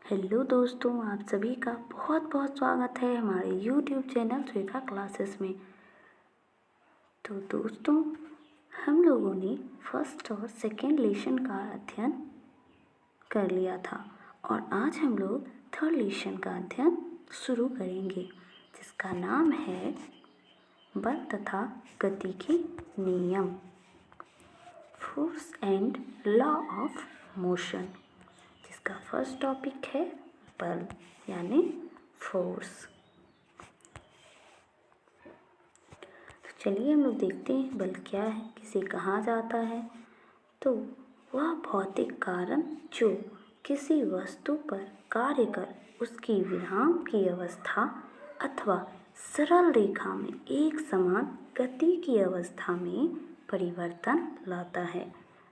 Hello दोस्तों, आप सभी का बहुत बहुत स्वागत है हमारे यूट्यूब चैनल श्वेता क्लासेस में। तो दोस्तों, हम लोगों ने फर्स्ट और सेकेंड लेसन का अध्ययन कर लिया था और आज हम लोग थर्ड लेसन का अध्ययन शुरू करेंगे, जिसका नाम है बल तथा गति के नियम, force and law of motion. जिसका फर्स्ट टॉपिक है बल यानी फोर्स। तो चलिए हम लोग देखते हैं बल क्या है, किसे कहा जाता है। तो वह भौतिक कारण जो किसी वस्तु पर कार्य कर उसकी विराम की अवस्था अथवा सरल रेखा में एक समान गति की अवस्था में परिवर्तन लाता है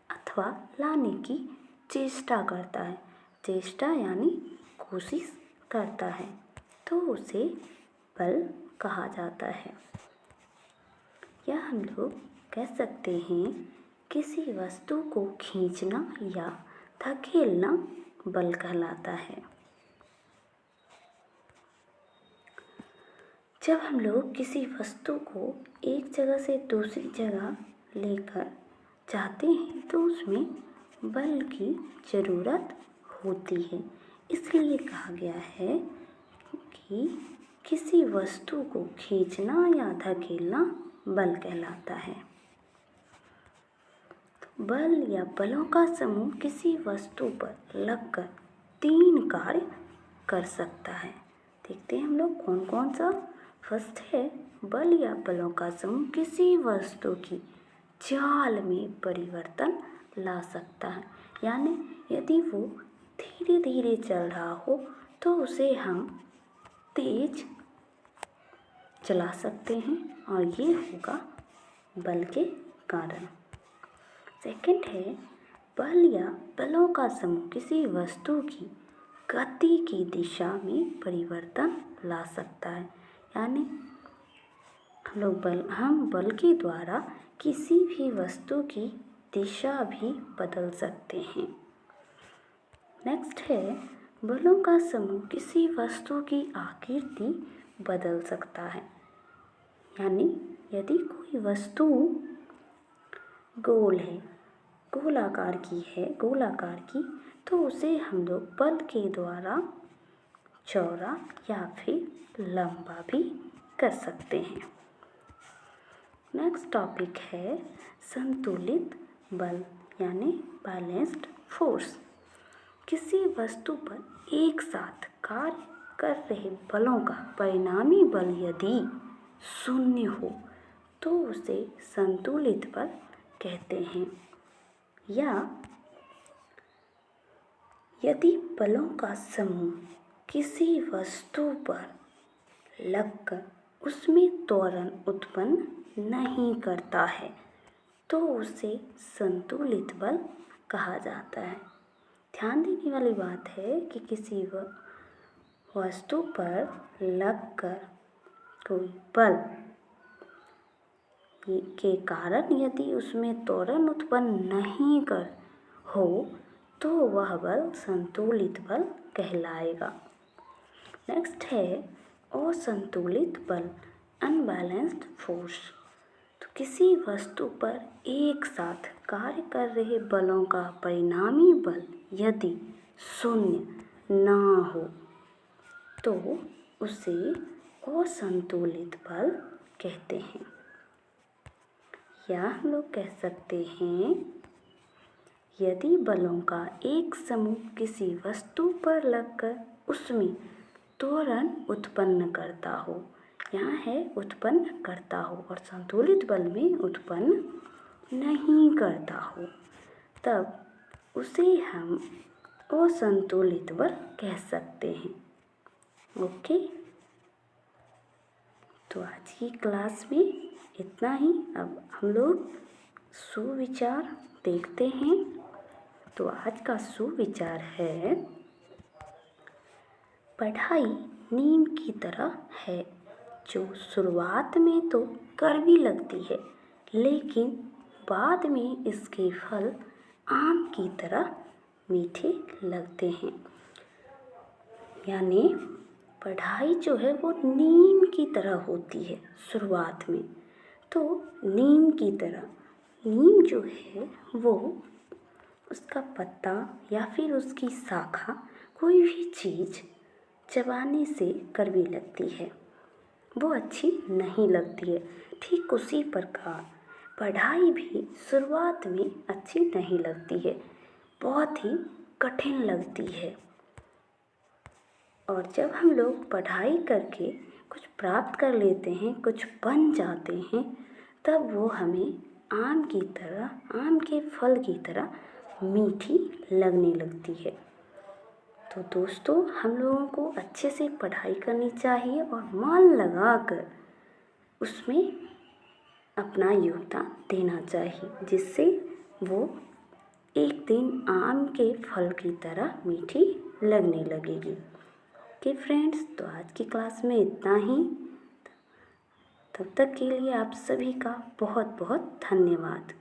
अथवा लाने की चेष्टा करता है। चेष्टा यानी कोशिश करता है, तो उसे बल कहा जाता है। या हम लोग कह सकते हैं किसी वस्तु को खींचना या धकेलना बल कहलाता है। जब हम लोग किसी वस्तु को एक जगह से दूसरी जगह लेकर जाते हैं तो उसमें बल की ज़रूरत होती है। इसलिए कहा गया है कि किसी वस्तु को खींचना या धकेलना बल कहलाता है। बल या बलों का समूह किसी वस्तु पर लगकर 3 कार्य कर सकता है। देखते हैं हम लोग कौन कौन सा। फर्स्ट है, बल या बलों का समूह किसी वस्तु की चाल में परिवर्तन ला सकता है। यानी यदि वो धीरे धीरे चल रहा हो तो उसे हम तेज चला सकते हैं और ये होगा बल के कारण। सेकंड है, बल या बलों का समूह किसी वस्तु की गति की दिशा में परिवर्तन ला सकता है। यानी हम बल के द्वारा किसी भी वस्तु की दिशा भी बदल सकते हैं। नेक्स्ट है, बलों का समूह किसी वस्तु की आकृति बदल सकता है। यानी यदि कोई वस्तु गोल है, गोलाकार की, तो उसे हम लोग बल के द्वारा चौड़ा या फिर लंबा भी कर सकते हैं। नेक्स्ट टॉपिक है संतुलित बल यानी बैलेंस्ड फोर्स। किसी वस्तु पर एक साथ कार्य कर रहे बलों का परिणामी बल यदि शून्य हो तो उसे संतुलित बल कहते हैं। या यदि बलों का समूह किसी वस्तु पर लगकर उसमें त्वरण उत्पन्न नहीं करता है तो उसे संतुलित बल कहा जाता है। ध्यान देने वाली बात है कि किसी वस्तु पर लगकर कोई बल के कारण यदि उसमें त्वरण उत्पन्न नहीं कर हो तो वह बल संतुलित बल कहलाएगा। नेक्स्ट है असंतुलित बल अनबैलेंस्ड फोर्स। तो किसी वस्तु पर एक साथ कार्य कर रहे बलों का परिणामी बल यदि शून्य ना हो तो उसे असंतुलित बल कहते हैं। या हम लोग कह सकते हैं यदि बलों का एक समूह किसी वस्तु पर लगकर उसमें त्वरण उत्पन्न करता हो, यहाँ है उत्पन्न करता हो और संतुलित बल में उत्पन्न नहीं करता हो, तब उसे हम असंतुलित बल कह सकते हैं। ओके, तो आज की क्लास में इतना ही। अब हम लोग सुविचार देखते हैं। तो आज का सुविचार है, पढ़ाई नीम की तरह है जो शुरुआत में तो कड़वी लगती है लेकिन बाद में इसके फल आम की तरह मीठे लगते हैं। यानी पढ़ाई जो है वो नीम की तरह होती है शुरुआत में। तो नीम की तरह, नीम जो है वो उसका पत्ता या फिर उसकी शाखा, कोई भी चीज़ चबाने से कड़वी लगती है, वो अच्छी नहीं लगती है। ठीक उसी प्रकार पढ़ाई भी शुरुआत में अच्छी नहीं लगती है, बहुत ही कठिन लगती है। और जब हम लोग पढ़ाई करके कुछ प्राप्त कर लेते हैं, कुछ बन जाते हैं, तब वो हमें आम की तरह, आम के फल की तरह मीठी लगने लगती है। तो दोस्तों, हम लोगों को अच्छे से पढ़ाई करनी चाहिए और मन लगाकर उसमें अपना योगदान देना चाहिए, जिससे वो एक दिन आम के फल की तरह मीठी लगने लगेगी। ओके फ्रेंड्स, तो आज की क्लास में इतना ही। तब तक के लिए आप सभी का बहुत बहुत धन्यवाद।